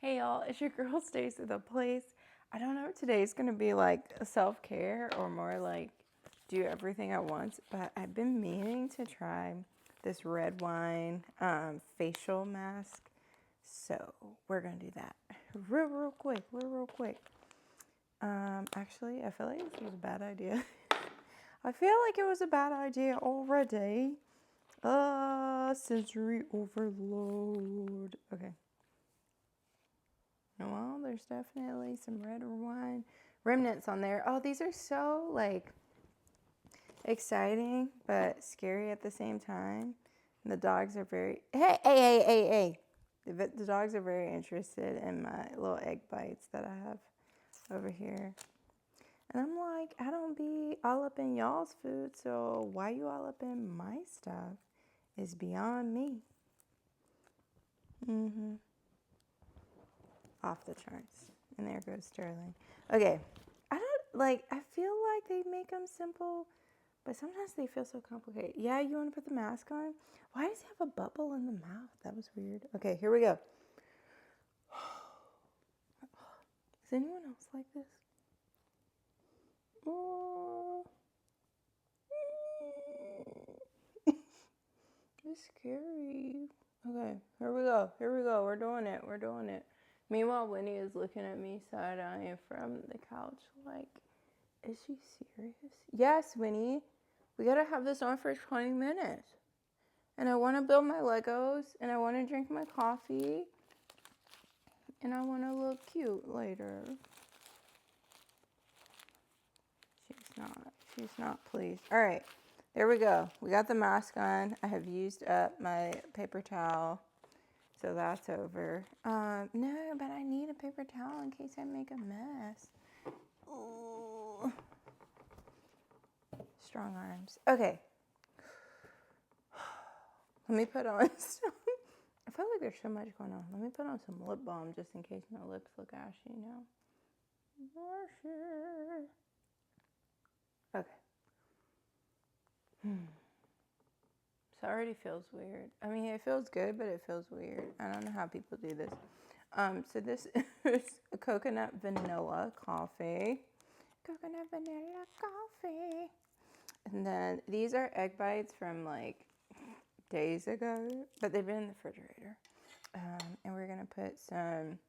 Hey y'all, it's your girl StaceNthePlace. I don't know if today's gonna be like self-care or more like do everything at once, but I've been meaning to try this red wine facial mask. So we're gonna do that real quick. Actually, I feel like this was a bad idea. I feel like it was a bad idea already. Sensory overload. Okay. Well, there's definitely some red wine remnants on there. Oh, these are so like exciting but scary at the same time. And the dogs are very hey. The dogs are very interested in my little egg bites that I have over here. And I'm like, I don't be all up in y'all's food, so why you all up in my stuff is beyond me. Off the charts. And there goes Sterling. Okay. I feel like they make them simple, but sometimes they feel so complicated. Yeah, you want to put the mask on? Why does he have a bubble in the mouth? That was weird. Okay, here we go. Is anyone else like this? Oh. It's scary. Okay, here we go. We're doing it. Meanwhile, Winnie is looking at me side-eyeing from the couch like, is she serious? Yes, Winnie. We gotta have this on for 20 minutes. And I want to build my Legos, and I want to drink my coffee, and I want to look cute later. She's not pleased. All right, there we go. We got the mask on. I have used up my paper towel, so that's over. No, but I need a paper towel in case I make a mess. Ooh. Strong arms. Okay. Let me put on some. I feel like there's so much going on. Let me put on some lip balm just in case my lips look ashy now. Okay. So it already feels weird. I mean, it feels good, but it feels weird. I don't know how people do this. So this is a coconut vanilla coffee. Coconut vanilla coffee. And then these are egg bites from like days ago, but they've been in the refrigerator. And we're gonna put some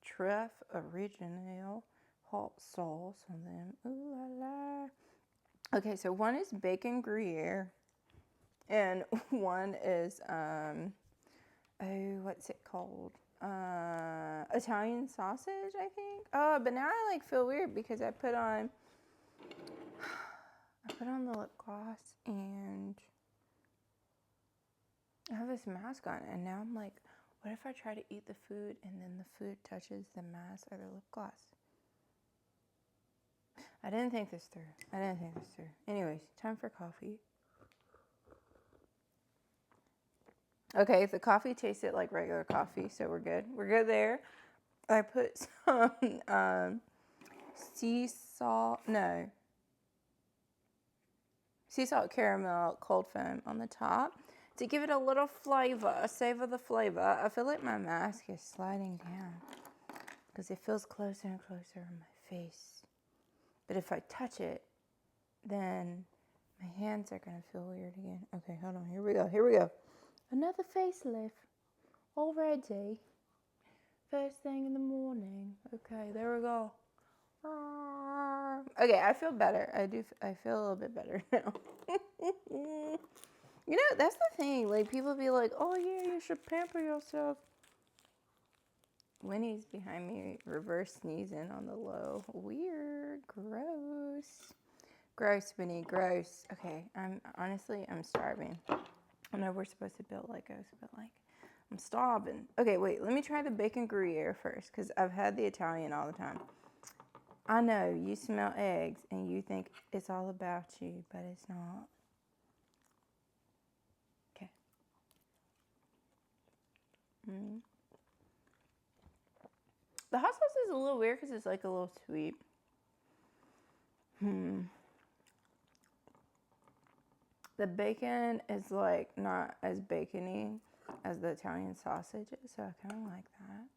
Truff Original hot sauce on them. Ooh la la. Okay, so one is bacon Gruyere, and one is what's it called? Italian sausage, I think. Oh, but now I like feel weird because I put on the lip gloss and I have this mask on, and now I'm like, what if I try to eat the food and then the food touches the mask or the lip gloss? I didn't think this through. Anyways, time for coffee. Okay, the coffee tasted like regular coffee, so we're good. We're good there. I put some sea salt caramel cold foam on the top to give it a little flavor, savor the flavor. I feel like my mask is sliding down because it feels closer and closer on my face. But if I touch it, then my hands are gonna feel weird again. Okay, hold on. Here we go. Another facelift already. First thing in the morning. Okay, there we go. Okay, I feel better. I feel a little bit better now. You know, that's the thing. Like, people be like, oh yeah, you should pamper yourself. Winnie's behind me, reverse sneezing on the low. Weird. Gross, Winnie, gross. Okay, I'm starving. I know we're supposed to build Legos, but like, I'm starving. Okay, wait, let me try the bacon Gruyere first, because I've had the Italian all the time. I know you smell eggs and you think it's all about you, but it's not. Okay. The hot sauce is a little weird because it's like a little sweet. The bacon is like not as bacony as the Italian sausage is, so I kind of like that.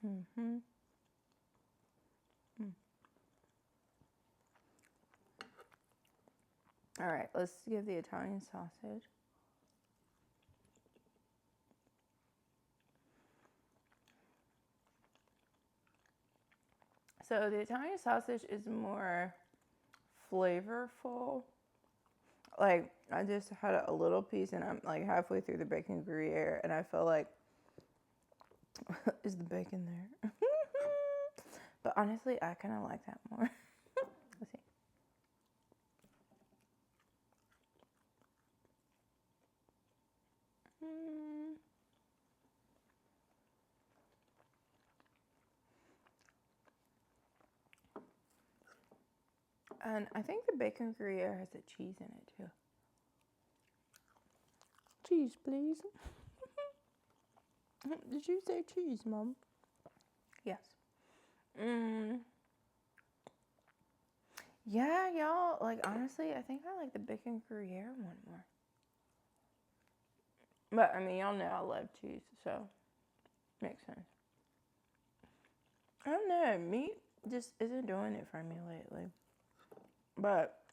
Mm-hmm. All right, let's give the Italian sausage. So the Italian sausage is more flavorful. Like, I just had a little piece and I'm like halfway through the bacon Gruyere and I feel like, is the bacon there? But honestly, I kind of like that more. Let's see. And I think the bacon Gruyere has a cheese in it too. Cheese, please. Did you say cheese, Mom? Yes. Yeah, y'all. Like, honestly, I think I like the bacon Gruyere one more. But, I mean, y'all know I love cheese, so makes sense. I don't know. Meat just isn't doing it for me lately. But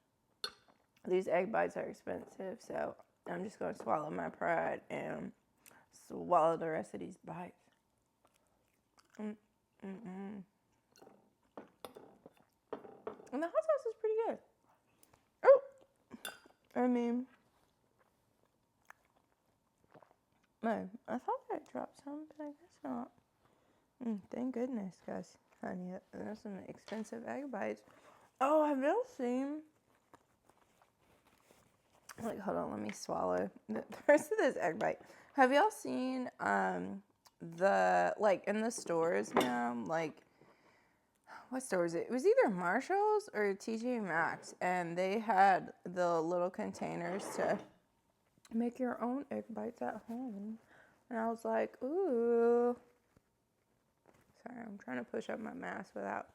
these egg bites are expensive, so I'm just going to swallow my pride and swallow the rest of these bites. And the hot sauce is pretty good. Oh, I mean, no, I thought I dropped some, but I guess not. Thank goodness, guys. Honey, there's some expensive egg bites. Oh, have y'all seen? Like, hold on, let me swallow the rest of this egg bite. Have y'all seen the, like, in the stores now, like, what store is it? It was either Marshall's or TJ Maxx, and they had the little containers to make your own egg bites at home. And I was like, ooh. Sorry, I'm trying to push up my mask without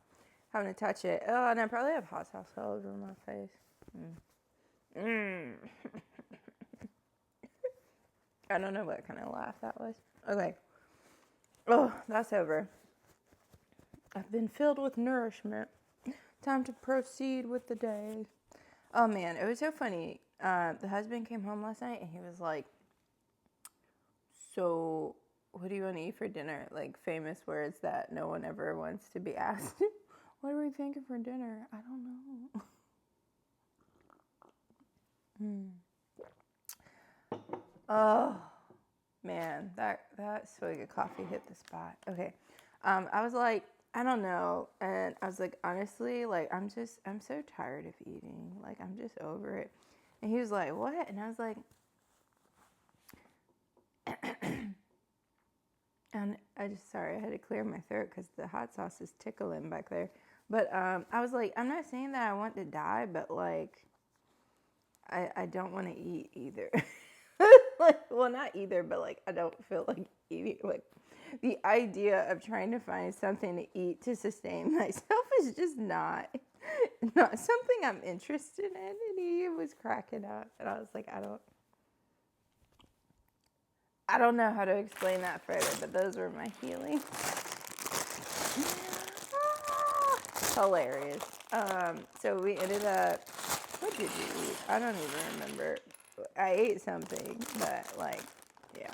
having to touch it. Oh, and I probably have hot sauce all over my face. I don't know what kind of laugh that was. Okay. Oh, that's over. I've been filled with nourishment. Time to proceed with the day. Oh, man, it was so funny. The husband came home last night, and he was like, so what do you want to eat for dinner? Like, famous words that no one ever wants to be asked. What are we thinking for dinner? I don't know. Oh, man, that swig of coffee hit the spot. Okay. I was like, I don't know. And I was like, honestly, like, I'm so tired of eating. Like, I'm just over it. And he was like, what? And I was like, and sorry, I had to clear my throat because the hot sauce is tickling back there. But I was like, I'm not saying that I want to die, but like, I don't want to eat either. Like, well, not either, but like, I don't feel like eating. Like, the idea of trying to find something to eat to sustain myself is just not something I'm interested in. And he was cracking up, and I was like, I don't know how to explain that further, but those were my feelings. Hilarious. So we ended up, what did we eat? I don't even remember. I ate something, but like, yeah.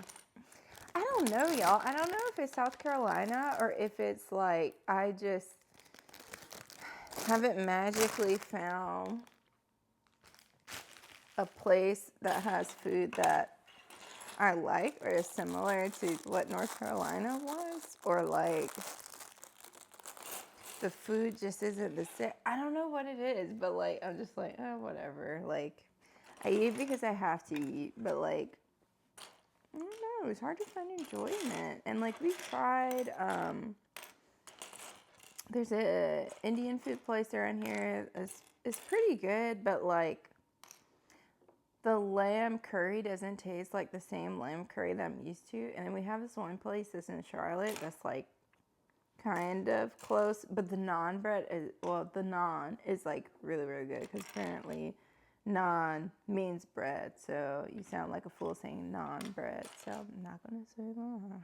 I don't know, y'all. I don't know if it's South Carolina or if it's like, I just haven't magically found a place that has food that I like or is similar to what North Carolina was, or like the food just isn't the same. I don't know what it is, but like I'm just like, oh, whatever. Like I eat because I have to eat, but like I don't know, it's hard to find enjoyment. And like we tried, there's a Indian food place around here. It's pretty good, but like the lamb curry doesn't taste like the same lamb curry that I'm used to. And then we have this one place that's in Charlotte that's like kind of close, but the naan bread is, well, the naan is like really, really good because apparently Non means bread, so you sound like a fool saying non-bread, so I'm not gonna say that.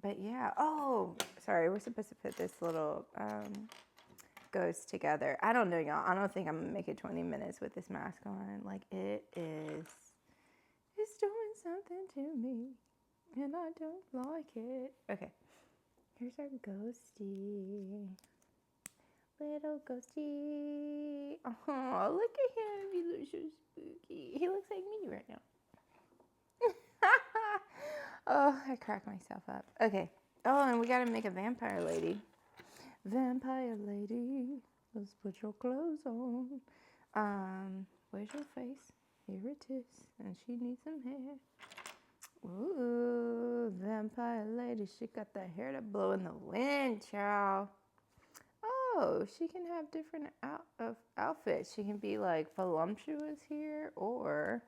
But yeah, oh, sorry, we're supposed to put this little ghost together. I don't know, y'all. I don't think I'm gonna make it 20 minutes with this mask on. Like, it's doing something to me, and I don't like it. Okay, here's our ghosty. Little ghosty. Oh, look at him. He looks so spooky. He looks like me right now. Oh, I cracked myself up. Okay. Oh, and we gotta make a vampire lady. Vampire lady, let's put your clothes on. Where's your face? Here it is. And she needs some hair. Ooh, vampire lady. She got that hair that blow in the wind, child. Oh, she can have different outfits. She can be like voluptuous here, or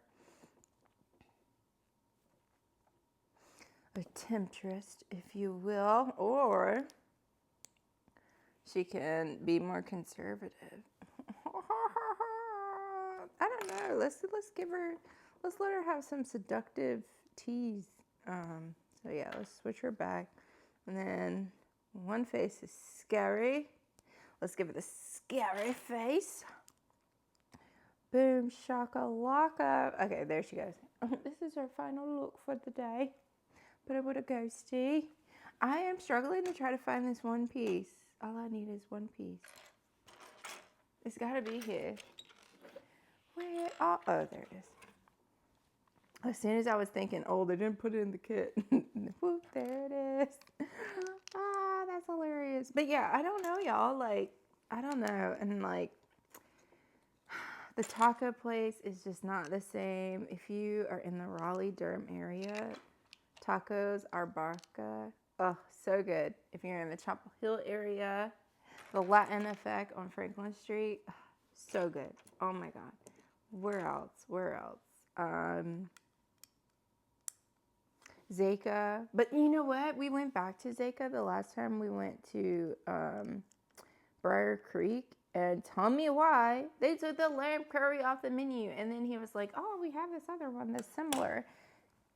a temptress, if you will, or she can be more conservative. I don't know. Let's let her have some seductive tease. So yeah, let's switch her back, and then one face is scary. Let's give it a scary face. Boom, shakalaka. Okay, there she goes. This is her final look for the day. Put her with a ghosty. I am struggling to try to find this one piece. All I need is one piece. It's got to be here. Where? Oh, there it is. As soon as I was thinking, oh, they didn't put it in the kit. Whoop, there it is. Ah, that's hilarious. But yeah, I don't know, y'all. Like, I don't know. And like, the taco place is just not the same. If you are in the Raleigh-Durham area, tacos are barca. Oh, so good. If you're in the Chapel Hill area, the Latin Effect on Franklin Street, so good. Oh my God. Where else? Zeka. But you know what? We went back to Zeka the last time we went to Briar Creek. And tell me why they took the lamb curry off the menu. And then he was like, oh, we have this other one that's similar.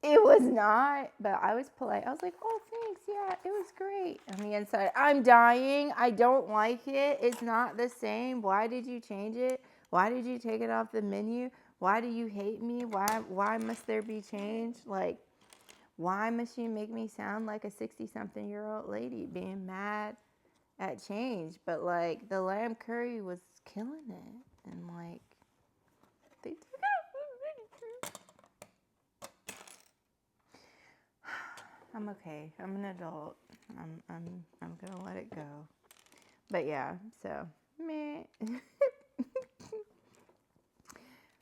It was not, but I was polite. I was like, oh, thanks. Yeah, it was great. On the inside, I'm dying. I don't like it. It's not the same. Why did you change it? Why did you take it off the menu? Why do you hate me? Why must there be change? Like, why must you make me sound like a 60-something-year-old lady being mad at change? But, like, the lamb curry was killing it. And, like, they took it off the menu. I'm okay. I'm an adult. I'm gonna let it go. But yeah, so meh.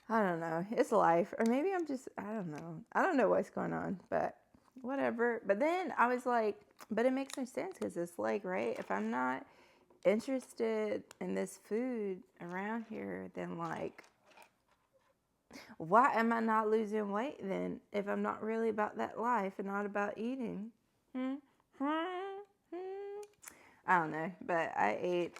I don't know. It's life. Or maybe I'm just, I don't know. I don't know what's going on, but whatever. But then I was like, but it makes no sense because it's like, right? If I'm not interested in this food around here, then like, why am I not losing weight then if I'm not really about that life and not about eating? I don't know, but I ate,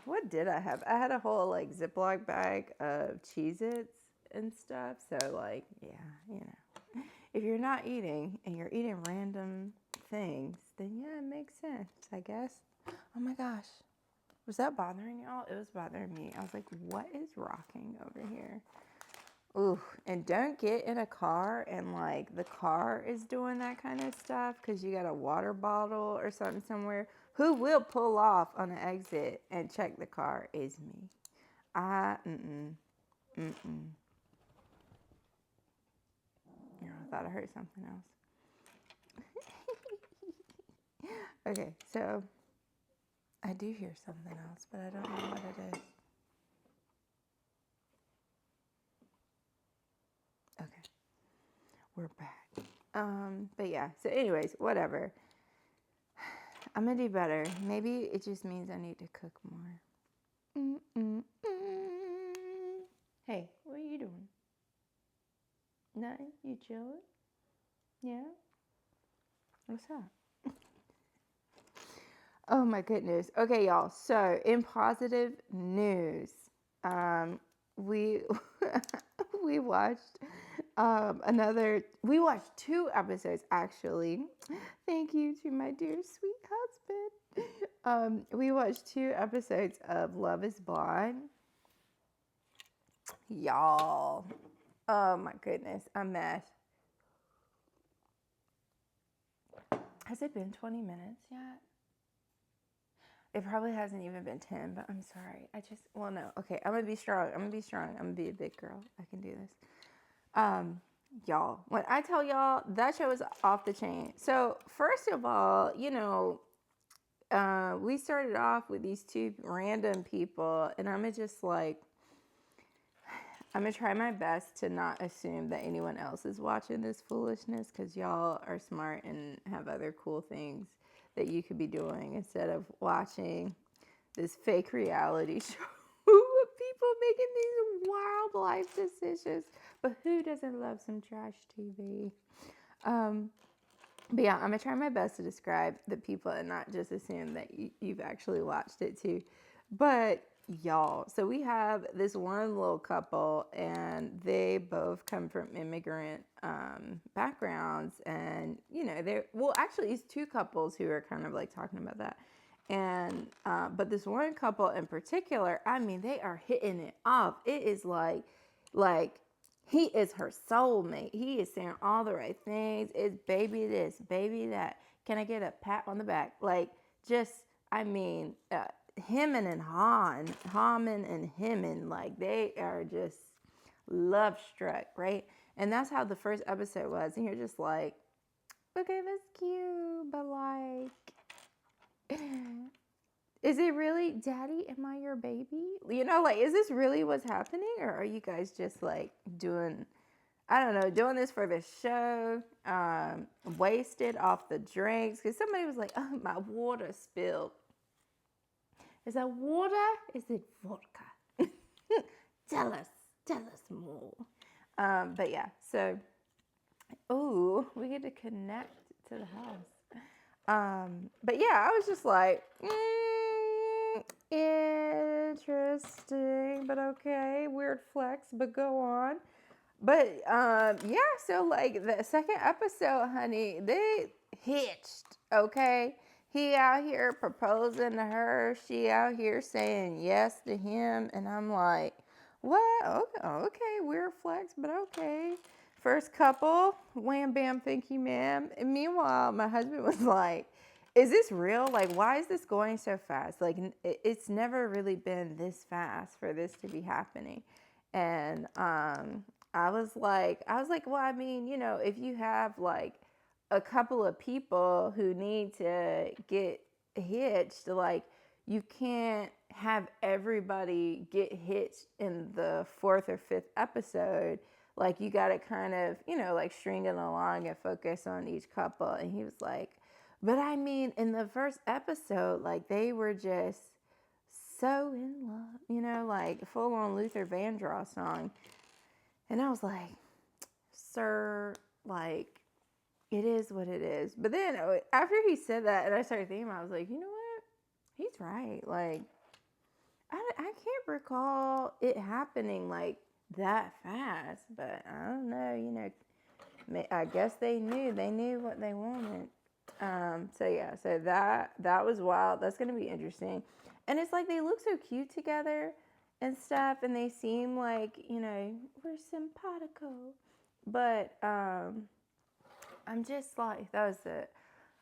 what did I have? I had a whole like Ziploc bag of Cheez-Its and stuff. So like, yeah, you know, if you're not eating and you're eating random things, then yeah, it makes sense, I guess. Oh my gosh. Was that bothering y'all? It was bothering me. I was like, what is rocking over here? Ooh, and don't get in a car and like the car is doing that kind of stuff because you got a water bottle or something somewhere. Who will pull off on the exit and check the car is me. I thought I heard something else. Okay, so I do hear something else, but I don't know what it is. Okay, we're back. But yeah, so anyways, whatever. I'm gonna do better. Maybe it just means I need to cook more. Hey, what are you doing? Nothing? You chilling? Yeah? What's up? Oh my goodness. Okay, y'all. So, in positive news, we we watched we watched 2 episodes actually. Thank you to my dear sweet husband. We watched 2 episodes of Love is Blind. Y'all. Oh my goodness, a mess. Has it been 20 minutes yet? It probably hasn't even been 10, but I'm sorry. No. Okay, I'm going to be strong. I'm going to be a big girl. I can do this. Y'all, when I tell y'all, that show is off the chain. So, first of all, we started off with these 2 random people, and I'm gonna try my best to not assume that anyone else is watching this foolishness, because y'all are smart and have other cool things that you could be doing instead of watching this fake reality show of people making these wild life decisions. But who doesn't love some trash TV? But yeah, I'm gonna try my best to describe the people and not just assume that you've actually watched it too. But y'all, so we have this one little couple, and they both come from immigrant backgrounds, and actually it's 2 couples who are kind of like talking about that, and but this one couple in particular, I mean, they are hitting it off. It is like he is her soulmate. He is saying all the right things. It's baby this, baby that. Can I get a pat on the back? Like, just, I mean, Himmin and Haman and Himmin, like, they are just love struck, right? And that's how the first episode was. And you're just like, okay, that's cute, but like, is it really, Daddy, am I your baby? Is this really what's happening? Or are you guys just like doing this for the show, wasted off the drinks? Because somebody was like, oh, my water spilled. Is that water? Is it vodka? Tell us more. But yeah, so, we get to connect to the house. But yeah, I was just like, interesting, but okay, weird flex, but go on. But yeah, so like the second episode, honey, they hitched, okay? He out here proposing to her, she out here saying yes to him, and I'm like, what? Okay, weird flex, but okay. First couple, wham bam, thank you, ma'am. And meanwhile, my husband was like, is this real? Like, why is this going so fast? Like, it's never really been this fast for this to be happening. And I was like, well, I mean, if you have like a couple of people who need to get hitched, like, you can't have everybody get hitched in the 4th or 5th episode. Like, you got to kind of, like, string it along and focus on each couple. And he was like, but I mean, in the first episode, like, they were just so in love, like full on Luther Vandross song. And I was like, sir, like, it is what it is. But then after he said that and I started thinking, I was like, you know what? He's right. Like, I can't recall it happening like that fast, but I don't know, I guess they knew what they wanted. So yeah, so that was wild. That's going to be interesting. And it's like they look so cute together and stuff, and they seem like, we're simpatico. But I'm just like, that was it.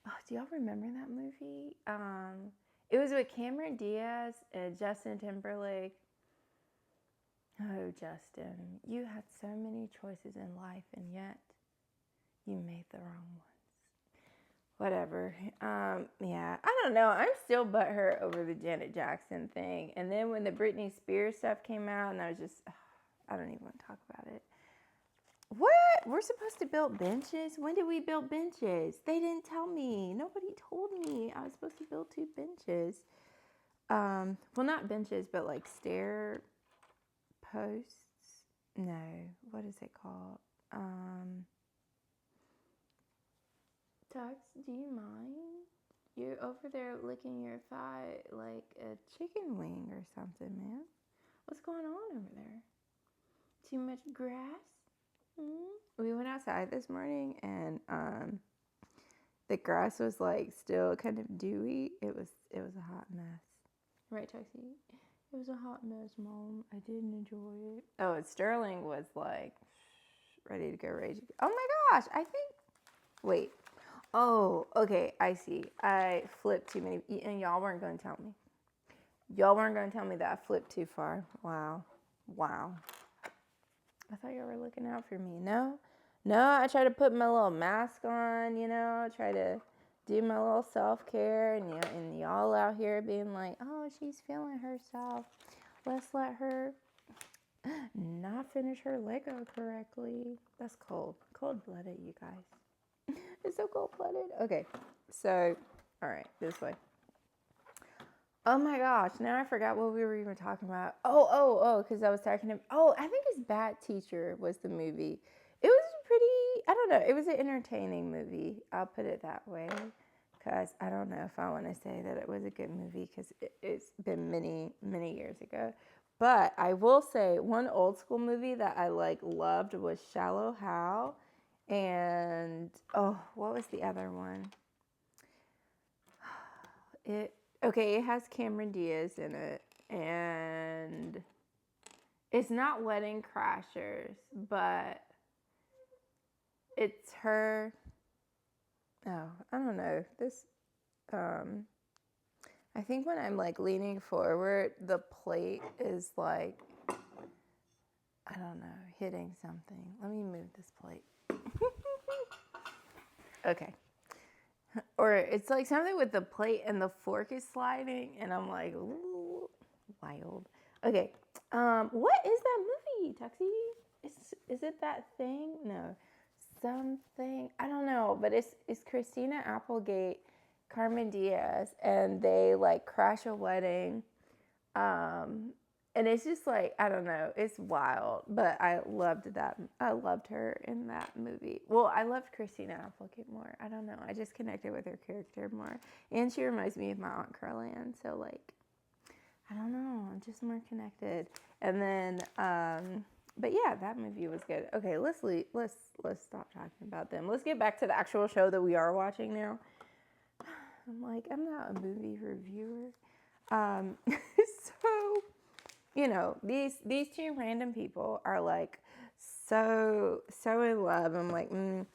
Oh, do y'all remember that movie? It was with Cameron Diaz and Justin Timberlake. Oh, Justin, you had so many choices in life, and yet you made the wrong ones. Whatever. Yeah, I don't know. I'm still butthurt over the Janet Jackson thing. And then when the Britney Spears stuff came out, and I was just, I don't even want to talk about it. What? We're supposed to build benches? When did we build benches? They didn't tell me. Nobody told me I was supposed to build 2 benches. Well, not benches, but like stair posts. No, what is it called? Tux, do you mind? You're over there licking your thigh like a chicken wing or something, man. What's going on over there? Too much grass? We went outside this morning and the grass was like still kind of dewy. It was a hot mess. Right, Toxie? It was a hot mess, Mom. I didn't enjoy it. Oh, and Sterling was like ready to go rage. Oh my gosh, I think, wait. Oh, okay, I see. I flipped too many, and y'all weren't going to tell me. Y'all weren't going to tell me that I flipped too far. Wow. I thought y'all were looking out for me. No, I try to put my little mask on, try to do my little self-care, and y'all out here being like, oh, she's feeling herself. Let's let her not finish her Lego correctly. That's cold-blooded, you guys. It's so cold-blooded. Okay, so, all right, this way. Oh my gosh, now I forgot what we were even talking about. Because I was talking to, I think it's Bad Teacher was the movie. It was pretty, I don't know, it was an entertaining movie. I'll put it that way. Because I don't know if I want to say that it was a good movie because it's been many, many years ago. But I will say one old school movie that I loved was Shallow Hal. And, what was the other one? It has Cameron Diaz in it, and it's not Wedding Crashers, but it's her. Oh, I don't know. This, I think when I'm leaning forward, the plate is I don't know, hitting something. Let me move this plate. Okay. Or it's something with the plate and the fork is sliding, and I'm like, ooh, wild. Okay, what is that movie, Tuxie? Is it that thing? No, something, I don't know, but it's Christina Applegate, Carmen Diaz, and they crash a wedding, and it's just I don't know, it's wild, but I loved her in that movie. Well, I loved Christina Applegate more. I don't know, I just connected with her character more, and she reminds me of my Aunt Caroline, so I don't know, I'm just more connected. And then, but yeah, that movie was good. Okay, let's stop talking about them. Let's get back to the actual show that we are watching now. I'm not a movie reviewer. So, these two random people are so in love. I'm and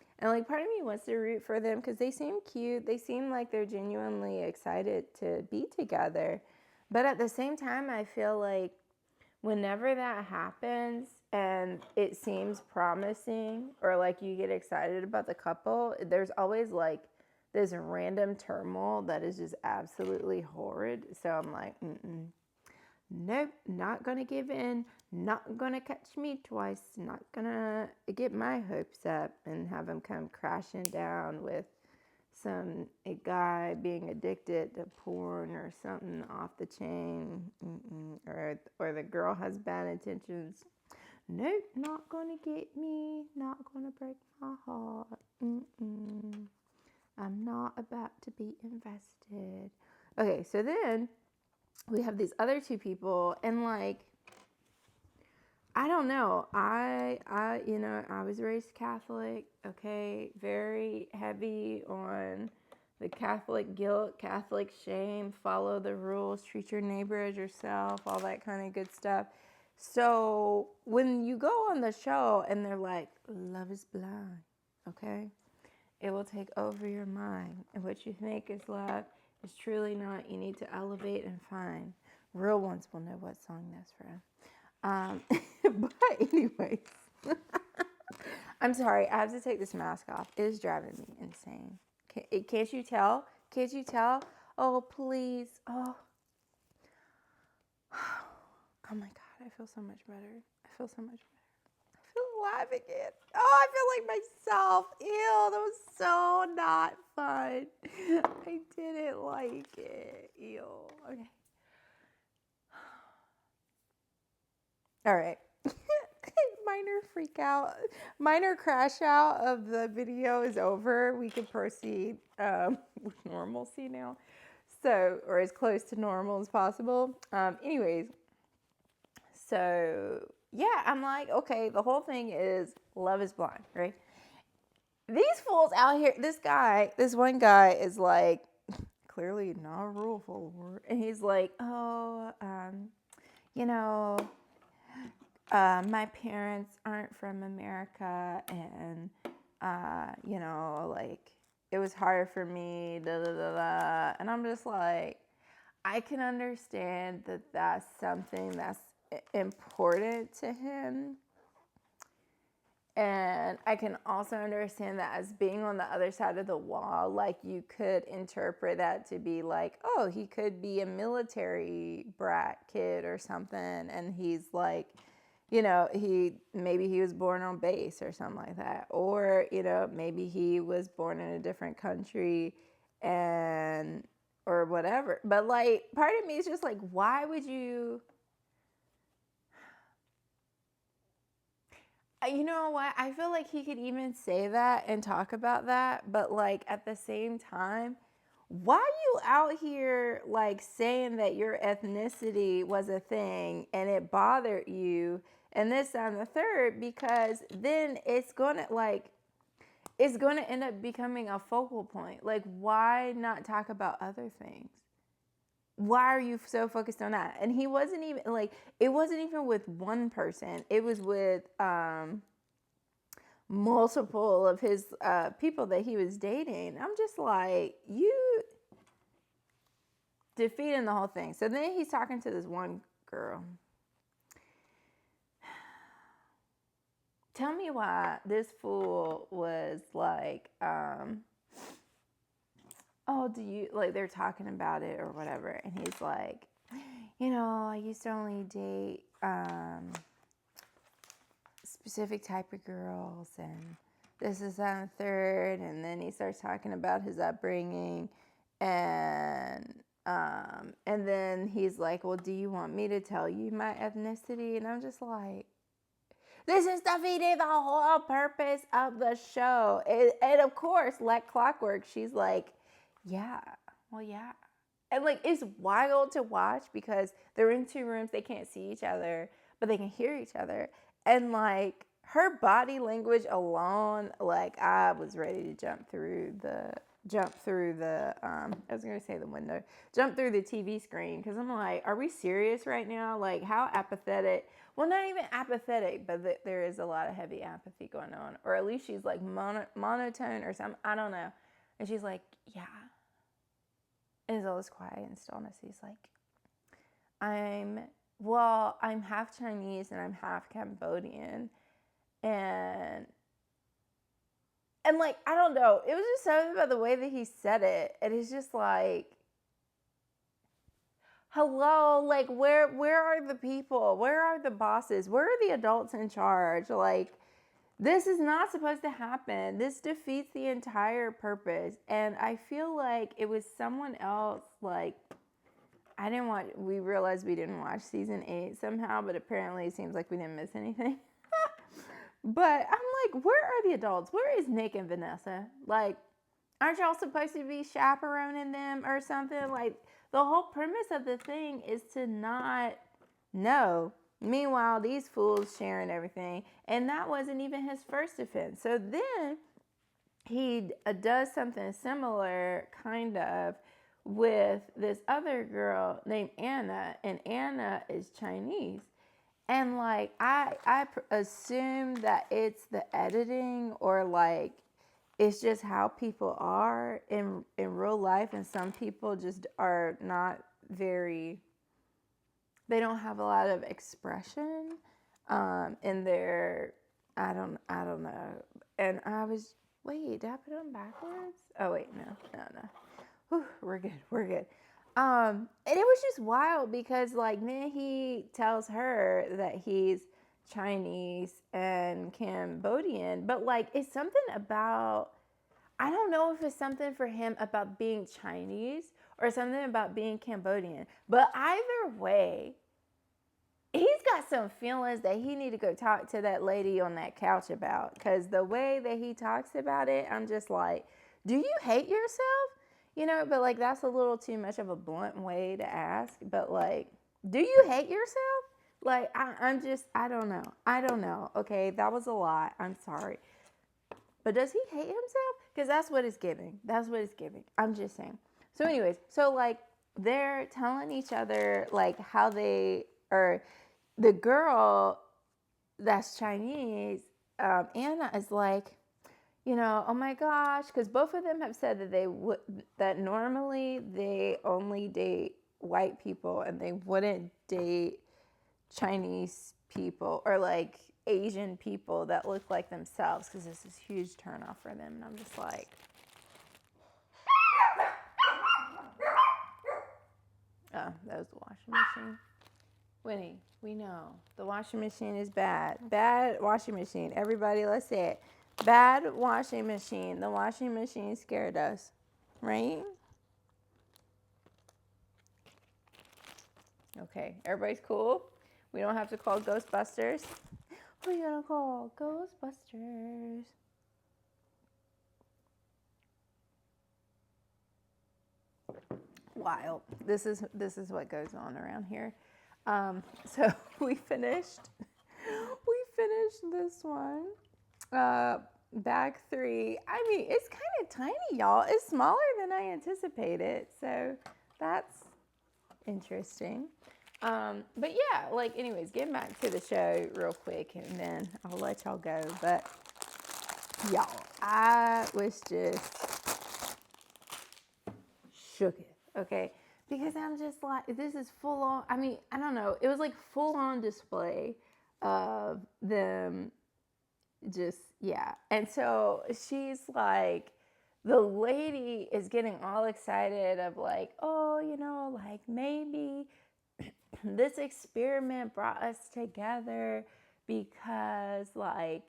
part of me wants to root for them because they seem cute. They seem like they're genuinely excited to be together. But at the same time, I feel whenever that happens and it seems promising or you get excited about the couple, there's always this random turmoil that is just absolutely horrid. So I'm nope, not gonna give in, not gonna catch me twice, not gonna get my hopes up and have them come crashing down with a guy being addicted to porn or something off the chain, or the girl has bad intentions. Nope, not gonna get me, not gonna break my heart. I'm not about to be invested. Okay, so then we have these other two people, and I don't know. I was raised Catholic, okay, very heavy on the Catholic guilt, Catholic shame, follow the rules, treat your neighbor as yourself, all that kind of good stuff. So when you go on the show and they're love is blind, okay, it will take over your mind, and what you think is love is truly not. You need to elevate and find. Real ones will know what song that's from. But anyways, I'm sorry, I have to take this mask off. It is driving me insane. Can't you tell? Can't you tell? Oh, please. Oh my God, I feel so much better. I feel alive again. Oh, I feel like myself. Ew, that was so not fun. I didn't like it. Ew. Okay. All right. Minor crash out of the video is over. We can proceed with normalcy now. So, or as close to normal as possible. Anyways, So yeah, I'm like, okay, the whole thing is Love is Blind, right? These fools out here, this one guy is like, clearly not a rule follower. And he's like, oh, you know, my parents aren't from America, and, you know, like, it was hard for me, da da da da. And I'm just like, I can understand that that's something that's important to him. And I can also understand that as being on the other side of the wall, like you could interpret that to be like, oh, he could be a military brat kid or something. And he's like, you know, maybe he was born on base or something like that. Or, you know, maybe he was born in a different country and, or whatever. But like, part of me is just like, why would you... You know what? I feel like he could even say that and talk about that, but like at the same time, why you out here like saying that your ethnicity was a thing and it bothered you and this and the third? Because then it's gonna end up becoming a focal point. Like, why not talk about other things? Why are you so focused on that? And he wasn't even like, it wasn't even with one person. It was with multiple of his people that he was dating. I'm just like, you defeating the whole thing. So then he's talking to this one girl. Tell me why this fool was like, oh, do you, like, they're talking about it or whatever. And he's like, you know, I used to only date specific type of girls, and this is that and third. And then he starts talking about his upbringing, and then he's like, well, do you want me to tell you my ethnicity? And I'm just like, this is defeating the whole purpose of the show. And of course, like clockwork, she's like, yeah, well, yeah. And like, it's wild to watch because they're in two rooms, they can't see each other, but they can hear each other. And like, her body language alone, like, I was ready to jump through the I was gonna say the window, jump through the TV screen, because I'm like, are we serious right now? Like, how apathetic? Well, not even apathetic, but there is a lot of heavy apathy going on, or at least she's like monotone or something. I don't know. And she's like, yeah. And it's always quiet and stillness. He's like, I'm half Chinese and I'm half Cambodian. And like, I don't know. It was just something about the way that he said it. And it's just like, hello, like, where are the people? Where are the bosses? Where are the adults in charge? Like, this is not supposed to happen. This defeats the entire purpose. And I feel like it was someone else, like, we realized we didn't watch season 8 somehow, but apparently it seems like we didn't miss anything. But I'm like, where are the adults? Where is Nick and Vanessa? Like, aren't y'all supposed to be chaperoning them or something? Like, the whole premise of the thing is to not know. Meanwhile, these fools sharing everything. And that wasn't even his first offense. So then he does something similar, kind of, with this other girl named Anna. And Anna is Chinese. And like, I assume that it's the editing, or like, it's just how people are in real life. And some people just are not very, they don't have a lot of expression in their, I don't know. And I was, wait, did I put them backwards? Oh wait, no. Whew, we're good. And it was just wild because like, then he tells her that he's Chinese and Cambodian, but like, it's something about, I don't know if it's something for him about being Chinese or something about being Cambodian, but either way, he's got some feelings that he need to go talk to that lady on that couch about, because the way that he talks about it, I'm just like, do you hate yourself? You know, but like, that's a little too much of a blunt way to ask, but like, do you hate yourself? Like, I don't know. I don't know. Okay, that was a lot. I'm sorry. But does he hate himself? Because that's what it's giving. That's what it's giving. I'm just saying. So anyways, so like they're telling each other like how they, or the girl that's Chinese, Anna is like, oh my gosh, because both of them have said that that normally they only date white people and they wouldn't date Chinese people or like Asian people that look like themselves because this is a huge turnoff for them. And I'm just like, oh, that was the washing machine. Winnie, we know the washing machine is bad. Bad washing machine. Everybody, let's say it. Bad washing machine. The washing machine scared us, right? Okay, everybody's cool. We don't have to call Ghostbusters. Who are you gonna call? Ghostbusters. Wild. This is what goes on around here. So we finished this one. Bag 3. I mean, it's kind of tiny, y'all. It's smaller than I anticipated. So that's interesting. But yeah, like anyways, getting back to the show real quick and then I'll let y'all go. But y'all, I was just shook it, okay? Because I'm just like, this is full on, I mean, I don't know. It was like full on display of them just, yeah. And so she's like, the lady is getting all excited of like, oh, like maybe this experiment brought us together because like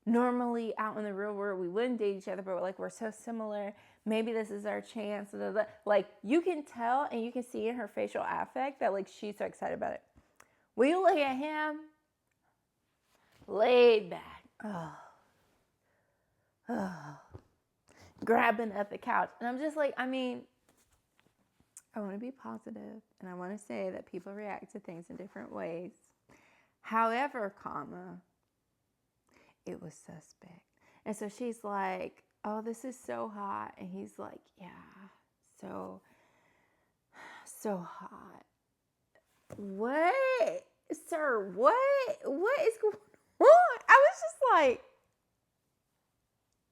normally out in the real world we wouldn't date each other, but like we're so similar. Maybe this is our chance. Like you can tell and you can see in her facial affect that like she's so excited about it. Will you look at him? Laid back. Grabbing at the couch. And I'm just like, I mean, I want to be positive and I want to say that people react to things in different ways. However, it was suspect. And so she's like, oh, this is so hot. And he's like, yeah, so hot. What? Sir, what? What is going on? I was just like,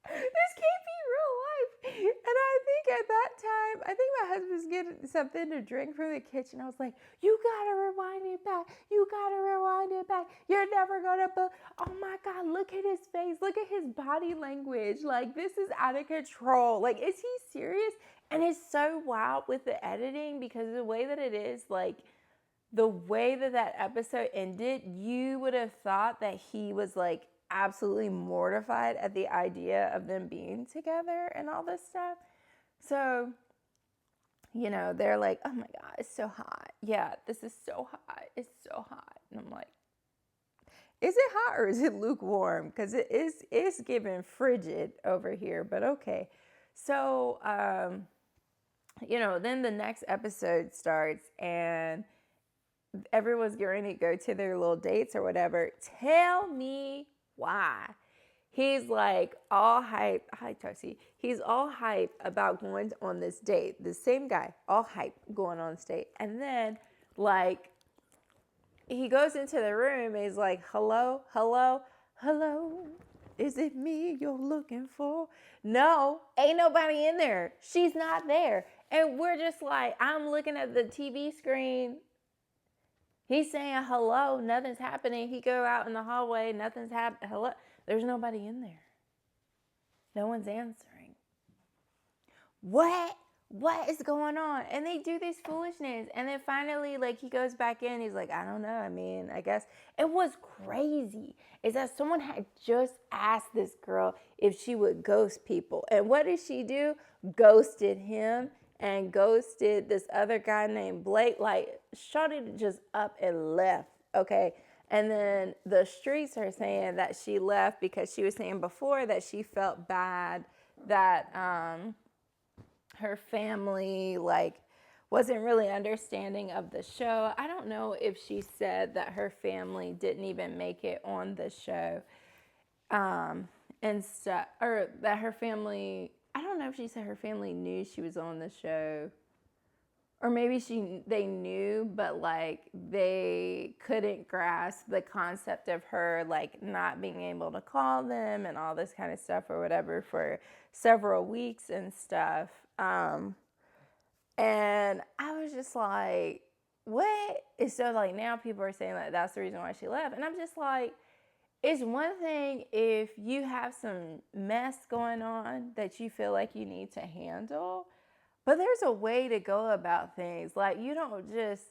this can't be real life. And I think at that time, I think my husband was getting something to drink from the kitchen. I was like, you gotta rewind it back. You gotta rewind it back. You're never gonna, oh my God, look at his face. Look at his body language. Like, this is out of control. Like, is he serious? And it's so wild with the editing because the way that it is, like, the way that episode ended, you would have thought that he was like absolutely mortified at the idea of them being together and all this stuff. So, they're like, oh my God, it's so hot. Yeah, this is so hot. It's so hot. And I'm like, is it hot or is it lukewarm? Because it's giving frigid over here, but okay. So, then the next episode starts and everyone's going to go to their little dates or whatever. Tell me why. He's like all hype. Hi, Tosi. He's all hype about going on this date. The same guy, all hype going on this date. And then, like, he goes into the room and he's like, hello, hello, hello. Is it me you're looking for? No, ain't nobody in there. She's not there. And we're just like, I'm looking at the TV screen. He's saying hello, nothing's happening. He go out in the hallway, nothing's happening. Hello, there's nobody in there. No one's answering. What is going on? And they do this foolishness. And then finally, like, he goes back in. He's like, I don't know. I mean, I guess it was crazy. Is that someone had just asked this girl if she would ghost people. And what did she do? Ghosted him. And ghosted this other guy named Blake. Like, shawty just up and left, okay? And then the streets are saying that she left because she was saying before that she felt bad that her family, like, wasn't really understanding of the show. I don't know if she said that her family didn't even make it on the show, and stuff, or that her family, I don't know if she said her family knew she was on the show, or maybe they knew, but like they couldn't grasp the concept of her like not being able to call them and all this kind of stuff or whatever for several weeks and stuff. And I was just like, what? And so like now people are saying like that's the reason why she left. And I'm just like, it's one thing if you have some mess going on that you feel like you need to handle, but there's a way to go about things. Like you don't just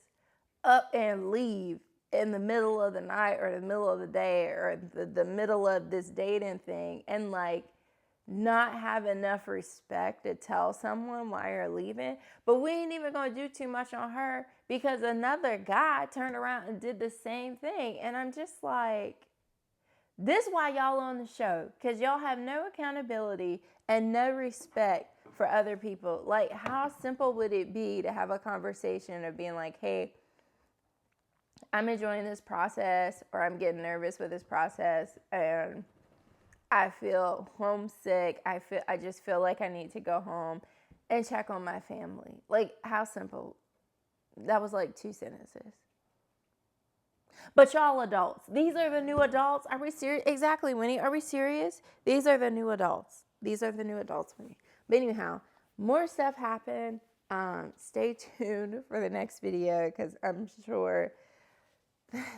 up and leave in the middle of the night or the middle of the day or the middle of this dating thing and like not have enough respect to tell someone why you're leaving. But we ain't even gonna do too much on her because another guy turned around and did the same thing. And I'm just like, this is why y'all on the show, because y'all have no accountability and no respect for other people. Like, how simple would it be to have a conversation of being like, hey, I'm enjoying this process, or I'm getting nervous with this process, and I feel homesick. I just feel like I need to go home and check on my family. Like, how simple. That was like 2 sentences. But y'all adults, these are the new adults. Are we serious? Exactly, Winnie. Are we serious? These are the new adults. These are the new adults, Winnie. But anyhow, more stuff happened. Stay tuned for the next video because I'm sure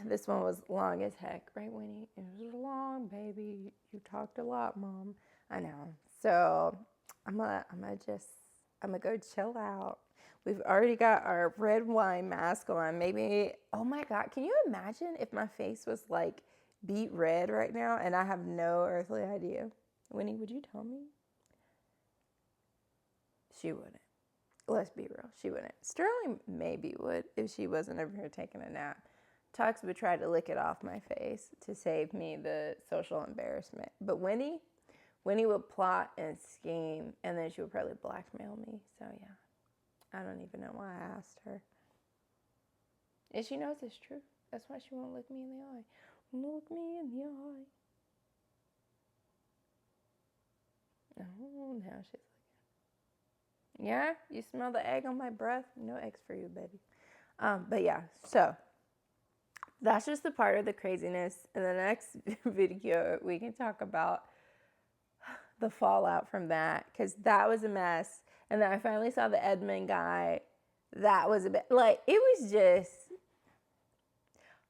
this one was long as heck. Right, Winnie? It was long, baby. You talked a lot, Mom. I know. So I'm gonna go chill out. We've already got our red wine mask on. Maybe, oh my God, can you imagine if my face was like beet red right now and I have no earthly idea? Winnie, would you tell me? She wouldn't. Let's be real. She wouldn't. Sterling maybe would if she wasn't over here taking a nap. Tux would try to lick it off my face to save me the social embarrassment. But Winnie would plot and scheme, and then she would probably blackmail me. So yeah. I don't even know why I asked her. And she knows it's true. That's why she won't look me in the eye. Look me in the eye. Oh, now she's looking. Yeah? You smell the egg on my breath? No eggs for you, baby. But yeah, so that's just the part of the craziness. In the next video, we can talk about the fallout from that, because that was a mess. And then I finally saw the Edmund guy. That was a bit, like, it was just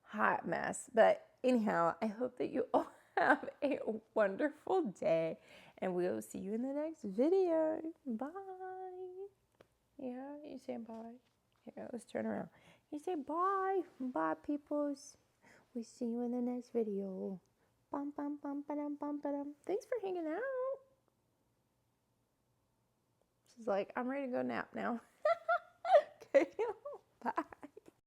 hot mess. But anyhow, I hope that you all have a wonderful day. And we'll see you in the next video. Bye. Yeah, you say bye. Here, let's turn around. You say bye. Bye, peoples. We'll see you in the next video. Bum, bum, bum, ba-dum, bum, ba-dum. Thanks for hanging out. She's like, I'm ready to go nap now. Okay, bye.